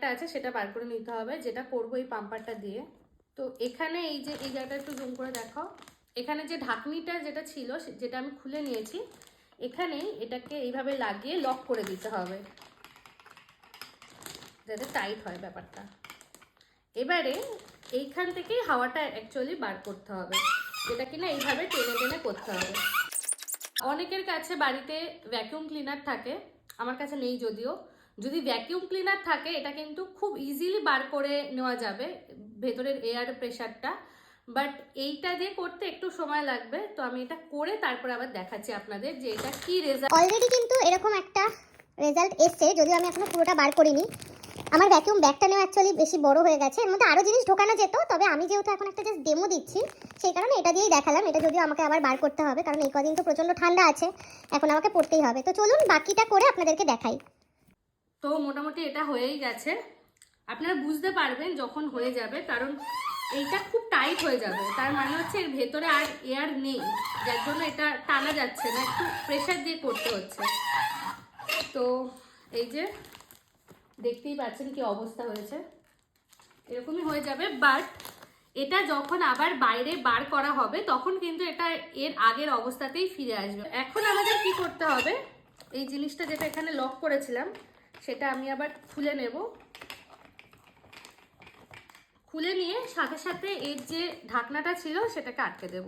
ক্লিনারটা আছে সেটা বার করে নিতে হবে, যেটা করবো এই পাম্পারটা দিয়ে। তো এখানে এই যে এই জায়গাটা একটু জুম করে দেখো, এখানে যে ঢাকনিটা যেটা ছিল যেটা আমি খুলে নিয়েছি, এখানেই এটাকে এইভাবে লাগিয়ে লক করে দিতে হবে যাতে টাইট হয় ব্যাপারটা। এবারে এইখান থেকেই হাওয়াটা অ্যাকচুয়ালি বার করতে হবে, যেটা কিনা এইভাবে টেনে টেনে করতে হবে। অনেকের কাছে বাড়িতে ভ্যাকুয়াম ক্লিনার থাকে, আমার কাছে নেই যদিও। যদি ভ্যাকুয়াম ক্লিনার থাকে এটা কিন্তু খুব ইজিলি বার করে নেওয়া যাবে ভেতরের এয়ার প্রেশারটা, বাট এইটা দিয়ে করতে একটু সময় লাগবে। তো আমি এটা করে তারপরে আবার দেখাচ্ছি আপনাদের যে এটা কি রেজাল্ট। অলরেডি কিন্তু এরকম একটা রেজাল্ট এসছে, যদিও আমি এখনো পুরোটা বার করিনি। আমার ভ্যাকুয়াম ব্যাগটা নেওয়া অ্যাকচুয়ালি বেশি বড় হয়ে গেছে, এর মধ্যে আরও জিনিস ঢোকানো যেত, তবে আমি যেহেতু এখন একটা জাস্ট ডেমো দিচ্ছি সেই কারণে এটা দিয়েই দেখালাম। এটা যদিও আমাকে আবার বার করতে হবে, কারণ এই কদিন তো প্রচণ্ড ঠান্ডা আছে, এখন আমাকে পড়তেই হবে। তো চলুন বাকিটা করে আপনাদেরকে দেখাই। তো মোটামুটি এটা হয়েই গেছে, আপনারা বুঝতে পারবেন যখন হয়ে যাবে, কারণ এইটা খুব টাইট হয়ে যাবে, তার মানে হচ্ছে এর ভেতরে আর এয়ার নেই, যার জন্য এটা টানা যাচ্ছে না, একটু প্রেশার দিয়ে করতে হচ্ছে। তো এই যে দেখতেই পাচ্ছেন কি অবস্থা হয়েছে, এরকমই হয়ে যাবে। বাট এটা যখন আবার বাইরে বার করা হবে তখন কিন্তু এটা এর আগের অবস্থাতেই ফিরে আসবে। এখন আমাদের কি করতে হবে, এই জিনিসটা যেটা এখানে লক করেছিলাম সেটা আমি আবার খুলে নেব। খুলে নিয়ে সাথে সাথে এর যে ঢাকনাটা ছিল সেটাকে আটকে দেব।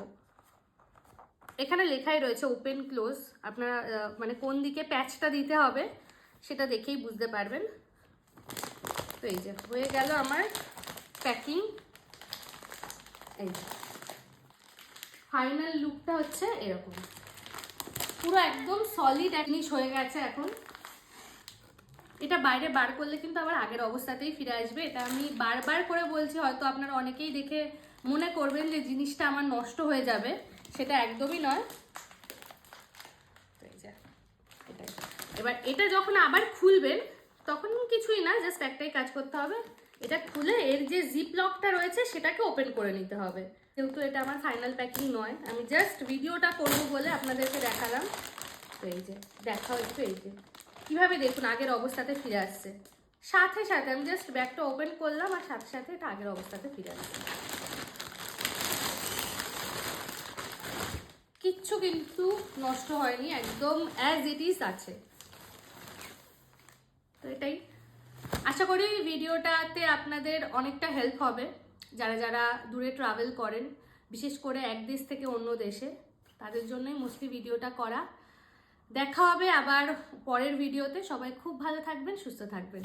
এখানে লেখাই রয়েছে ওপেন ক্লোজ, আপনারা মানে কোন দিকে প্যাচটা দিতে হবে সেটা দেখেই বুঝতে পারবেন। তো এই যে হয়ে গেল আমার প্যাকিং। এই ফাইনাল লুকটা হচ্ছে এরকম, পুরো একদম সলিড এক জিনিস হয়ে গেছে। এখন এটা বাইরে বার করলে কিন্তু আবার আগের অবস্থাতেই ফিরে আসবে। এটা আমি বারবার করে বলছি, হয়তো আপনারা অনেকেই দেখে মনে করবেন যে জিনিসটা আমার নষ্ট হয়ে যাবে, সেটা একদমই নয়। এবার এটা যখন আবার খুলবেন তখন কিছুই না, জাস্ট একটাই কাজ করতে হবে, এটা খুলে এর যে জিপ লকটা রয়েছে সেটাকে ওপেন করে নিতে হবে। যেহেতু এটা আমার ফাইনাল প্যাকিং নয়, আমি জাস্ট ভিডিওটা করবো বলে আপনাদেরকে দেখালাম। তো এই যে দেখাও একটু, এই যে কীভাবে দেখুন আগের অবস্থাতে ফিরে আসছে, সাথে সাথে আমি জাস্ট ব্যাগটা ওপেন করলাম আর সাথে সাথে এটা আগের অবস্থাতে ফিরে আসছে। কিচ্ছু কিন্তু নষ্ট হয়নি, একদম অ্যাজ ইট ইজ আছে। তো এটাই, আশা করি ভিডিওটাতে আপনাদের অনেকটা হেল্প হবে যারা যারা দূরে ট্রাভেল করেন, বিশেষ করে এক দেশ থেকে অন্য দেশে, তাদের জন্যই মোস্টলি ভিডিওটা করা। দেখা হবে আবার পরের ভিডিওতে। সবাই খুব ভালো থাকবেন, সুস্থ থাকবেন।